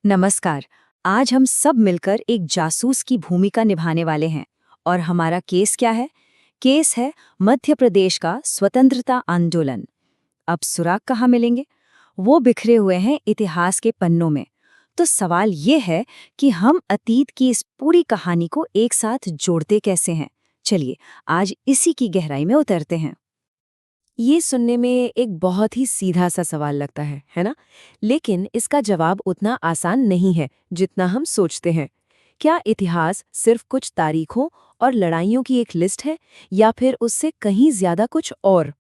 नमस्कार। आज हम सब मिलकर एक जासूस की भूमिका निभाने वाले हैं। और हमारा केस क्या है? केस है मध्य प्रदेश का स्वतंत्रता आंदोलन। अब सुराग कहाँ मिलेंगे? वो बिखरे हुए हैं इतिहास के पन्नों में। तो सवाल ये है कि हम अतीत की इस पूरी कहानी को एक साथ जोड़ते कैसे हैं? चलिए आज इसी की गहराई में उतरते हैं। ये सुनने में एक बहुत ही सीधा सा सवाल लगता है ना? लेकिन इसका जवाब उतना आसान नहीं है जितना हम सोचते हैं। क्या इतिहास सिर्फ कुछ तारीखों और लड़ाइयों की एक लिस्ट है या फिर उससे कहीं ज्यादा कुछ और?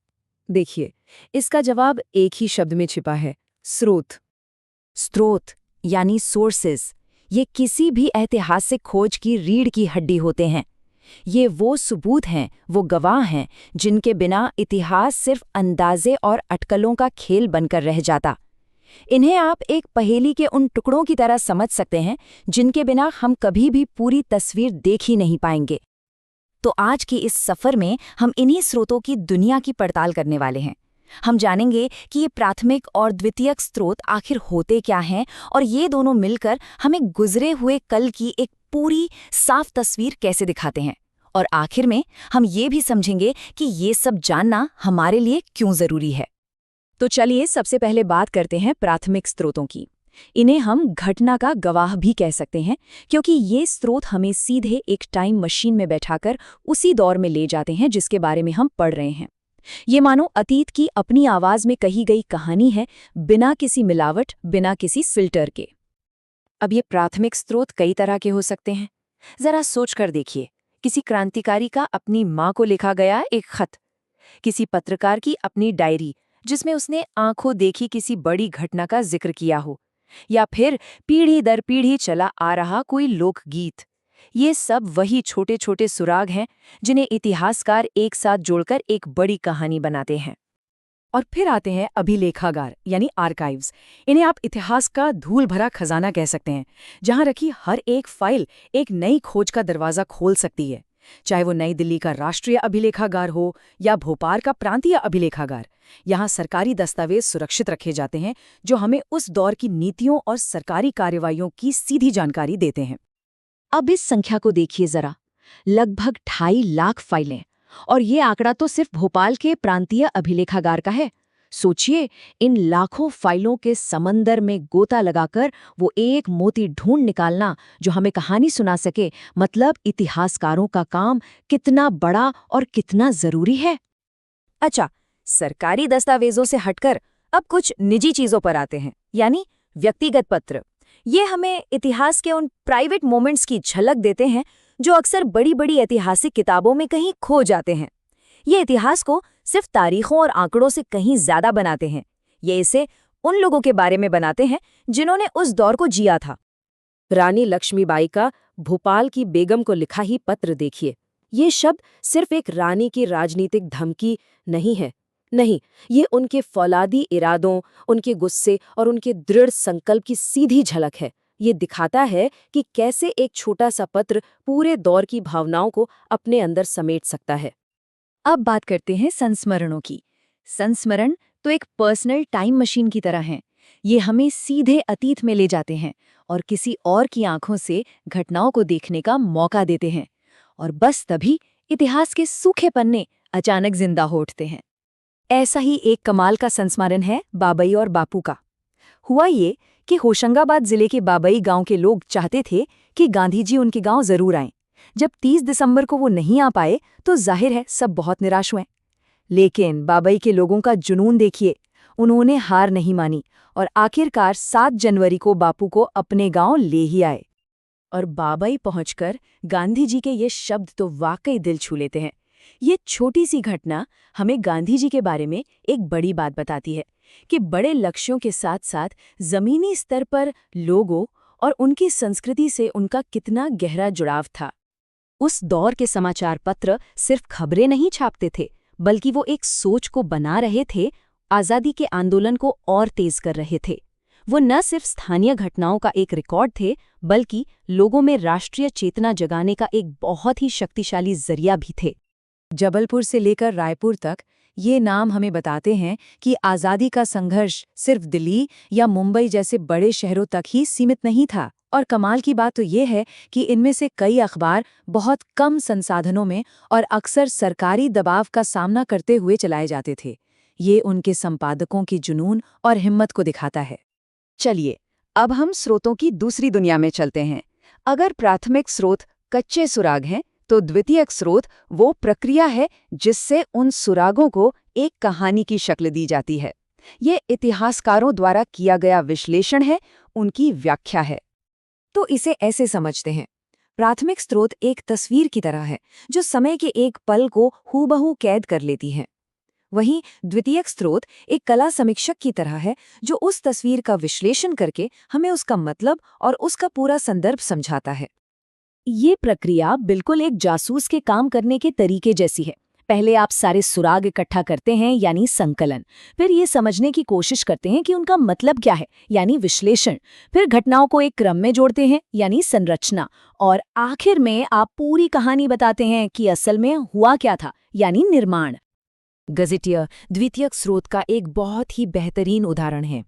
देखिए, इसका जवाब एक ही शब्द में छिपा है: स्रोत। स्रोत यानी सोर्सेस, ये किसी भी ऐतिहासिक खोज की रीढ़ की हड्डी होते हैं। ये वो सबूत हैं, वो गवाह हैं, जिनके बिना इतिहास सिर्फ अंदाजे और अटकलों का खेल बनकर रह जाता। इन्हें आप एक पहेली के उन टुकड़ों की तरह समझ सकते हैं जिनके बिना हम कभी भी पूरी तस्वीर देख ही नहीं पाएंगे। तो आज के इस सफर में हम इन्हीं स्रोतों की दुनिया की पड़ताल करने वाले हैं। हम जानेंगे कि ये प्राथमिक और द्वितीयक स्रोत आखिर होते क्या हैं और ये दोनों मिलकर हमें गुजरे हुए कल की एक पूरी साफ तस्वीर कैसे दिखाते हैं। और आखिर में हम ये भी समझेंगे कि ये सब जानना हमारे लिए क्यों जरूरी है। तो चलिए सबसे पहले बात करते हैं प्राथमिक स्रोतों की। इन्हें हम घटना का गवाह भी कह सकते हैं, क्योंकि ये स्रोत हमें सीधे एक टाइम मशीन में बैठाकर उसी दौर में ले जाते हैं जिसके बारे में हम पढ़ रहे हैं। ये मानो अतीत की अपनी आवाज में कही गई कहानी है, बिना किसी मिलावट, बिना किसी फिल्टर के। अब ये प्राथमिक स्रोत कई तरह के हो सकते हैं। जरा सोच कर देखिए, किसी क्रांतिकारी का अपनी माँ को लिखा गया एक खत, किसी पत्रकार की अपनी डायरी जिसमें उसने आंखों देखी किसी बड़ी घटना का जिक्र किया हो, या फिर पीढ़ी दर पीढ़ी चला आ रहा कोई लोकगीत। ये सब वही छोटे छोटे सुराग हैं जिन्हें इतिहासकार एक साथ जोड़कर एक बड़ी कहानी बनाते हैं। और फिर आते हैं अभिलेखागार यानी आर्काइव्स। इन्हें आप इतिहास का धूल भरा खजाना कह सकते हैं, जहां रखी हर एक फाइल एक नई खोज का दरवाजा खोल सकती है। चाहे वो नई दिल्ली का राष्ट्रीय अभिलेखागार हो या भोपाल का प्रांतीय अभिलेखागार, यहाँ सरकारी दस्तावेज सुरक्षित रखे जाते हैं जो हमें उस दौर की नीतियों और सरकारी कार्रवाइयों की सीधी जानकारी देते हैं। अब इस संख्या को देखिए जरा, लगभग 2.5 लाख फाइलें। और ये आंकड़ा तो सिर्फ भोपाल के प्रांतीय अभिलेखागार का है। सोचिए, इन लाखों फाइलों के समंदर में गोता लगाकर वो एक मोती ढूंढ निकालना जो हमें कहानी सुना सके, मतलब इतिहासकारों का काम कितना बड़ा और कितना जरूरी है। अच्छा, सरकारी दस्तावेजों से हटकर अब कुछ निजी चीजों पर आते हैं, यानी व्यक्तिगत पत्र। ये हमें इतिहास के उन प्राइवेट मोमेंट्स की झलक देते हैं जो अक्सर बड़ी बड़ी ऐतिहासिक किताबों में कहीं खो जाते हैं। ये इतिहास को सिर्फ तारीखों और आंकड़ों से कहीं ज्यादा बनाते हैं। ये इसे उन लोगों के बारे में बनाते हैं जिन्होंने उस दौर को जिया था। रानी लक्ष्मीबाई का भोपाल की बेगम को लिखा ही पत्र देखिए। ये शब्द सिर्फ एक रानी की राजनीतिक धमकी नहीं है, नहीं, ये उनके फौलादी इरादों, उनके गुस्से और उनके दृढ़ संकल्प की सीधी झलक है। ये दिखाता है कि कैसे एक छोटा सा पत्र पूरे दौर की भावनाओं को अपने अंदर समेट सकता है। अब बात करते हैं संस्मरणों की। संस्मरण तो एक पर्सनल टाइम मशीन की तरह हैं। ये हमें सीधे अतीत में ले जाते हैं और किसी और की आंखों से घटनाओं को देखने का मौका देते हैं। और बस तभी इतिहास के सूखे पन्ने अचानक जिंदा हो उठते हैं। ऐसा ही एक कमाल का संस्मरण है बाबई और बापू का। हुआ ये कि होशंगाबाद जिले के बाबई गांव के लोग चाहते थे कि गांधी जी उनके गांव जरूर आएं। जब 30 दिसंबर को वो नहीं आ पाए तो जाहिर है सब बहुत निराश हुए। लेकिन बाबई के लोगों का जुनून देखिए, उन्होंने हार नहीं मानी और आखिरकार 7 जनवरी को बापू को अपने गांव ले ही आए। और बाबई पहुंचकर गांधी जी के ये शब्द तो वाकई दिल छू लेते हैं। ये छोटी सी घटना हमें गांधी जी के बारे में एक बड़ी बात बताती है कि बड़े लक्ष्यों के साथ साथ जमीनी स्तर पर लोगों और उनकी संस्कृति से उनका कितना गहरा जुड़ाव था। उस दौर के समाचार पत्र सिर्फ खबरें नहीं छापते थे, बल्कि वो एक सोच को बना रहे थे, आज़ादी के आंदोलन को और तेज कर रहे थे। वो न सिर्फ स्थानीय घटनाओं का एक रिकॉर्ड थे, बल्कि लोगों में राष्ट्रीय चेतना जगाने का एक बहुत ही शक्तिशाली जरिया भी थे। जबलपुर से लेकर रायपुर तक ये नाम हमें बताते हैं कि आज़ादी का संघर्ष सिर्फ दिल्ली या मुंबई जैसे बड़े शहरों तक ही सीमित नहीं था। और कमाल की बात तो ये है कि इनमें से कई अखबार बहुत कम संसाधनों में और अक्सर सरकारी दबाव का सामना करते हुए चलाए जाते थे। ये उनके संपादकों की जुनून और हिम्मत को दिखाता है। चलिए, अब हम स्रोतों की दूसरी दुनिया में चलते हैं। अगर प्राथमिक स्रोत कच्चे सुराग हैं, तो द्वितीयक स्रोत वो प्रक्रिया है जिससे उन सुरागों को एक कहानी की शक्ल दी जाती है। ये इतिहासकारों द्वारा किया गया विश्लेषण है, उनकी व्याख्या है। तो इसे ऐसे समझते हैं, प्राथमिक स्रोत एक तस्वीर की तरह है जो समय के एक पल को हूबहू कैद कर लेती है। वहीं द्वितीयक स्रोत एक कला समीक्षक की तरह है जो उस तस्वीर का विश्लेषण करके हमें उसका मतलब और उसका पूरा संदर्भ समझाता है। ये प्रक्रिया बिल्कुल एक जासूस के काम करने के तरीके जैसी है। पहले आप सारे सुराग इकट्ठा करते हैं, यानी संकलन। फिर ये समझने की कोशिश करते हैं कि उनका मतलब क्या है, यानी विश्लेषण। फिर घटनाओं को एक क्रम में जोड़ते हैं, यानी संरचना। और आखिर में आप पूरी कहानी बताते हैं कि असल में हुआ क्या था, यानी निर्माण। गज़ेटियर द्वितीयक स्रोत का एक बहुत ही बेहतरीन उदाहरण है।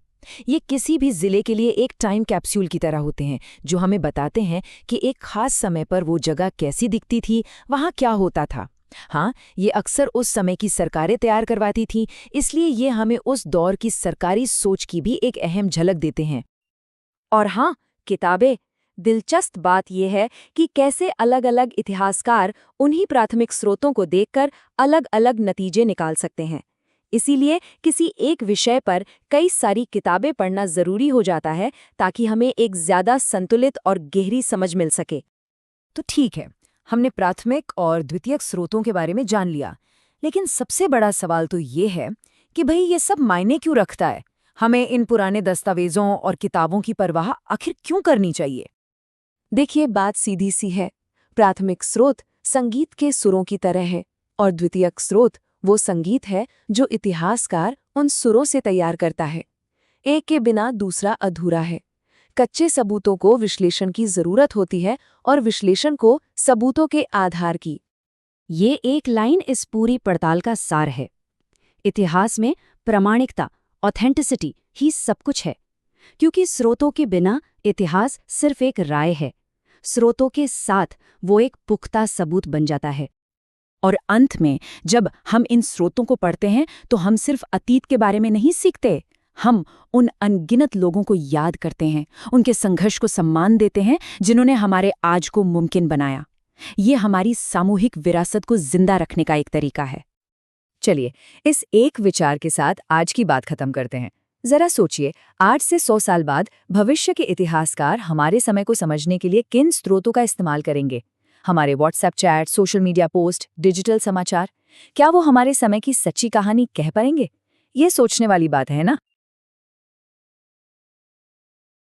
ये किसी भी जिले के लिए एक टाइम कैप्सूल की तरह होते हैं, जो हमें बताते हैं कि एक खास समय पर वो जगह कैसी दिखती थी, वहाँ क्या होता था। हाँ, ये अक्सर उस समय की सरकारें तैयार करवाती थीं, इसलिए ये हमें उस दौर की सरकारी सोच की भी एक अहम झलक देते हैं। और हाँ, किताबें। दिलचस्प बात यह है कि कैसे अलग-अलग इतिहासकार उन्हीं प्राथमिक स्रोतों को देखकर अलग-अलग नतीजे निकाल सकते हैं। इसीलिए किसी एक विषय पर कई सारी किताबें पढ़ना जरूरी हो जाता है ताकि हमें एक ज्यादा संतुलित और गहरी समझ मिल सके। तो ठीक है, हमने प्राथमिक और द्वितीयक स्रोतों के बारे में जान लिया, लेकिन सबसे बड़ा सवाल तो ये है कि भाई ये सब मायने क्यों रखता है? हमें इन पुराने दस्तावेजों और किताबों की परवाह आखिर क्यों करनी चाहिए? देखिए, बात सीधी सी है। प्राथमिक स्रोत संगीत के सुरों की तरह है और द्वितीयक स्रोत वो संगीत है जो इतिहासकार उन सुरों से तैयार करता है। एक के बिना दूसरा अधूरा है। कच्चे सबूतों को विश्लेषण की जरूरत होती है और विश्लेषण को सबूतों के आधार की। ये एक लाइन इस पूरी पड़ताल का सार है। इतिहास में प्रामाणिकता, ऑथेंटिसिटी ही सब कुछ है, क्योंकि स्रोतों के बिना इतिहास सिर्फ एक राय है। स्रोतों के साथ वो एक पुख्ता सबूत बन जाता है। और अंत में जब हम इन स्रोतों को पढ़ते हैं तो हम सिर्फ अतीत के बारे में नहीं सीखते, हम उन अनगिनत लोगों को याद करते हैं, उनके संघर्ष को सम्मान देते हैं जिन्होंने हमारे आज को मुमकिन बनाया। ये हमारी सामूहिक विरासत को जिंदा रखने का एक तरीका है। चलिए, इस एक विचार के साथ आज की बात खत्म करते हैं। जरा सोचिए, 8 से 100 साल बाद भविष्य के इतिहासकार हमारे समय को समझने के लिए किन स्रोतों का इस्तेमाल करेंगे? हमारे WhatsApp chat, social media post, digital समाचार, क्या वो हमारे समय की सच्ची कहानी कह पाएंगे? ये सोचने वाली बात है ना?